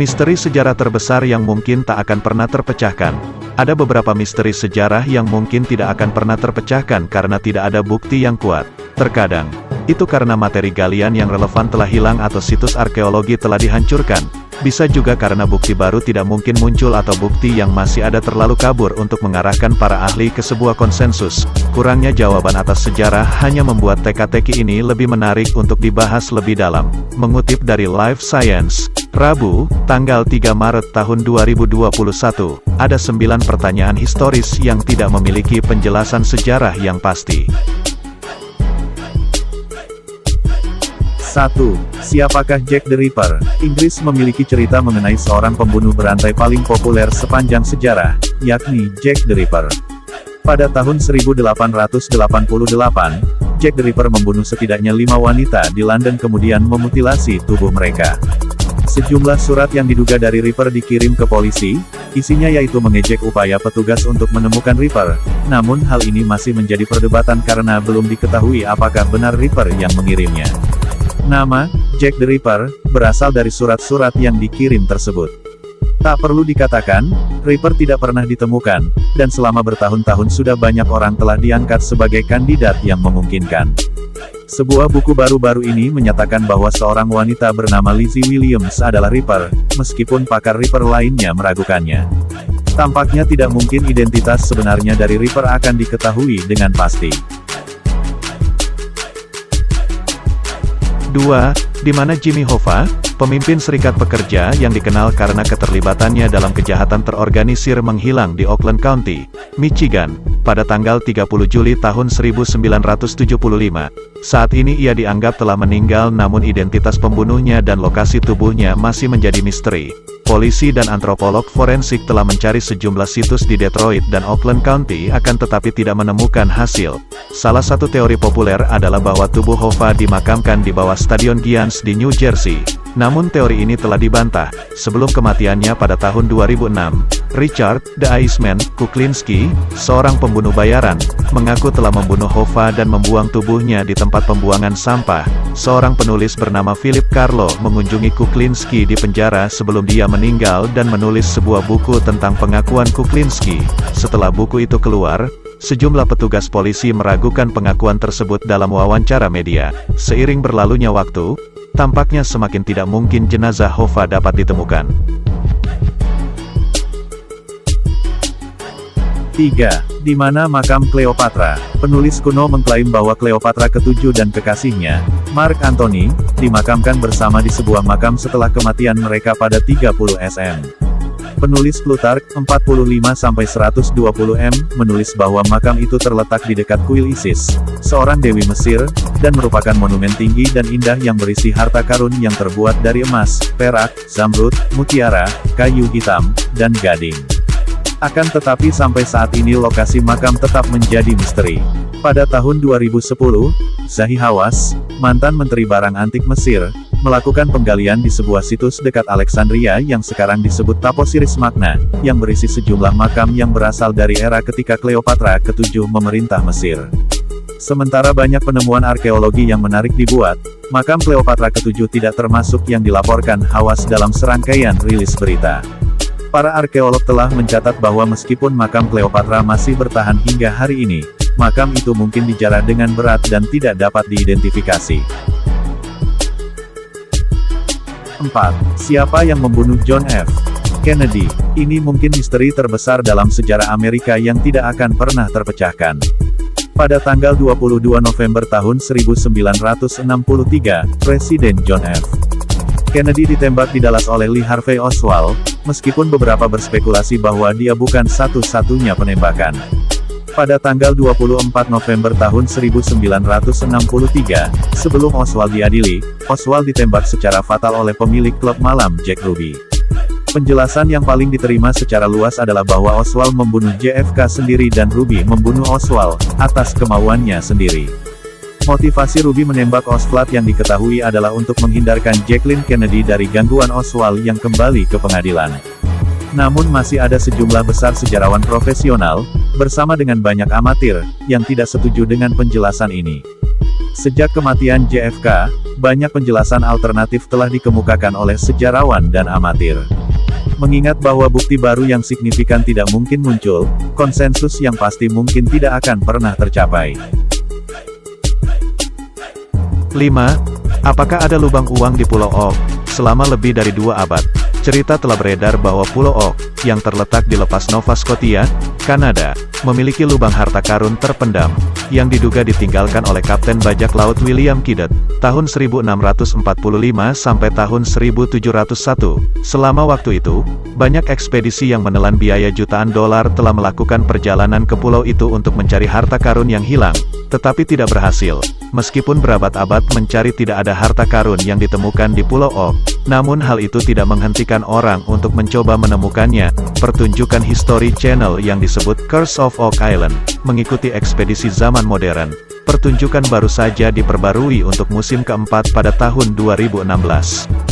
Misteri sejarah terbesar yang mungkin tak akan pernah terpecahkan. Ada beberapa misteri sejarah yang mungkin tidak akan pernah terpecahkan karena tidak ada bukti yang kuat. Terkadang, itu karena materi galian yang relevan telah hilang atau situs arkeologi telah dihancurkan. Bisa juga karena bukti baru tidak mungkin muncul atau bukti yang masih ada terlalu kabur untuk mengarahkan para ahli ke sebuah konsensus. Kurangnya jawaban atas sejarah hanya membuat teka-teki ini lebih menarik untuk dibahas lebih dalam. Mengutip dari Life Science, Rabu, tanggal 3 Maret tahun 2021, ada 9 pertanyaan historis yang tidak memiliki penjelasan sejarah yang pasti. 1. Siapakah Jack the Ripper? Inggris memiliki cerita mengenai seorang pembunuh berantai paling populer sepanjang sejarah, yakni Jack the Ripper. Pada tahun 1888, Jack the Ripper membunuh setidaknya 5 wanita di London kemudian memutilasi tubuh mereka. Sejumlah surat yang diduga dari Ripper dikirim ke polisi, isinya yaitu mengejek upaya petugas untuk menemukan Ripper. Namun hal ini masih menjadi perdebatan karena belum diketahui apakah benar Ripper yang mengirimnya. Nama, Jack the Ripper, berasal dari surat-surat yang dikirim tersebut. Tak perlu dikatakan, Ripper tidak pernah ditemukan, dan selama bertahun-tahun sudah banyak orang telah diangkat sebagai kandidat yang memungkinkan. Sebuah buku baru-baru ini menyatakan bahwa seorang wanita bernama Lizzie Williams adalah Ripper, meskipun pakar Ripper lainnya meragukannya. Tampaknya tidak mungkin identitas sebenarnya dari Ripper akan diketahui dengan pasti. 2. Di mana Jimmy Hoffa, pemimpin serikat pekerja yang dikenal karena keterlibatannya dalam kejahatan terorganisir menghilang di Oakland County, Michigan, pada tanggal 30 Juli tahun 1975. Saat ini ia dianggap telah meninggal namun identitas pembunuhnya dan lokasi tubuhnya masih menjadi misteri. Polisi dan antropolog forensik telah mencari sejumlah situs di Detroit dan Oakland County akan tetapi tidak menemukan hasil. Salah satu teori populer adalah bahwa tubuh Hoffa dimakamkan di bawah Stadion Giants di New Jersey. Namun teori ini telah dibantah. Sebelum kematiannya pada tahun 2006, Richard "The Iceman" Kuklinski, seorang pembunuh bayaran, mengaku telah membunuh Hoffa dan membuang tubuhnya di tempat pembuangan sampah. Seorang penulis bernama Philip Carlo mengunjungi Kuklinski di penjara sebelum dia meninggal dan menulis sebuah buku tentang pengakuan Kuklinski. Setelah buku itu keluar, sejumlah petugas polisi meragukan pengakuan tersebut dalam wawancara media. Seiring berlalunya waktu, tampaknya semakin tidak mungkin jenazah Hoffa dapat ditemukan. 3. Di mana makam Cleopatra? Penulis kuno mengklaim bahwa Cleopatra ke-7 dan kekasihnya, Mark Antony, dimakamkan bersama di sebuah makam setelah kematian mereka pada 30 SM. Penulis Plutarch, 45-120 m, menulis bahwa makam itu terletak di dekat kuil Isis, seorang dewi Mesir, dan merupakan monumen tinggi dan indah yang berisi harta karun yang terbuat dari emas, perak, zamrud, mutiara, kayu hitam, dan gading. Akan tetapi sampai saat ini lokasi makam tetap menjadi misteri. Pada tahun 2010, Zahi Hawass, mantan Menteri Barang Antik Mesir, melakukan penggalian di sebuah situs dekat Alexandria yang sekarang disebut Taposiris Magna, yang berisi sejumlah makam yang berasal dari era ketika Cleopatra ke-7 memerintah Mesir. Sementara banyak penemuan arkeologi yang menarik dibuat, makam Cleopatra ke-7 tidak termasuk yang dilaporkan Hawass dalam serangkaian rilis berita. Para arkeolog telah mencatat bahwa meskipun makam Cleopatra masih bertahan hingga hari ini, makam itu mungkin dijarah dengan berat dan tidak dapat diidentifikasi. 4. Siapa yang membunuh John F. Kennedy? Ini mungkin misteri terbesar dalam sejarah Amerika yang tidak akan pernah terpecahkan. Pada tanggal 22 November tahun 1963, Presiden John F. Kennedy ditembak di Dallas oleh Lee Harvey Oswald, meskipun beberapa berspekulasi bahwa dia bukan satu-satunya penembakan. Pada tanggal 24 November tahun 1963, sebelum Oswald diadili, Oswald ditembak secara fatal oleh pemilik klub malam Jack Ruby. Penjelasan yang paling diterima secara luas adalah bahwa Oswald membunuh JFK sendiri dan Ruby membunuh Oswald, atas kemauannya sendiri. Motivasi Ruby menembak Oswald yang diketahui adalah untuk menghindarkan Jacqueline Kennedy dari gangguan Oswald yang kembali ke pengadilan. Namun masih ada sejumlah besar sejarawan profesional, bersama dengan banyak amatir, yang tidak setuju dengan penjelasan ini. Sejak kematian JFK, banyak penjelasan alternatif telah dikemukakan oleh sejarawan dan amatir. Mengingat bahwa bukti baru yang signifikan tidak mungkin muncul, konsensus yang pasti mungkin tidak akan pernah tercapai. 5. Apakah ada lubang uang di Pulau Ok? Selama lebih dari 2 abad, cerita telah beredar bahwa Pulau Ok, yang terletak di lepas Nova Scotia, Kanada, memiliki lubang harta karun terpendam, yang diduga ditinggalkan oleh Kapten Bajak Laut William Kidd, tahun 1645 sampai tahun 1701. Selama waktu itu, banyak ekspedisi yang menelan biaya jutaan dolar telah melakukan perjalanan ke pulau itu untuk mencari harta karun yang hilang, tetapi tidak berhasil. Meskipun berabad-abad mencari tidak ada harta karun yang ditemukan di Pulau Ok, namun hal itu tidak menghentikan orang untuk mencoba menemukannya. Pertunjukan History Channel yang disebut Curse of Oak Island, mengikuti ekspedisi zaman modern. Pertunjukan baru saja diperbarui untuk musim keempat pada tahun 2016.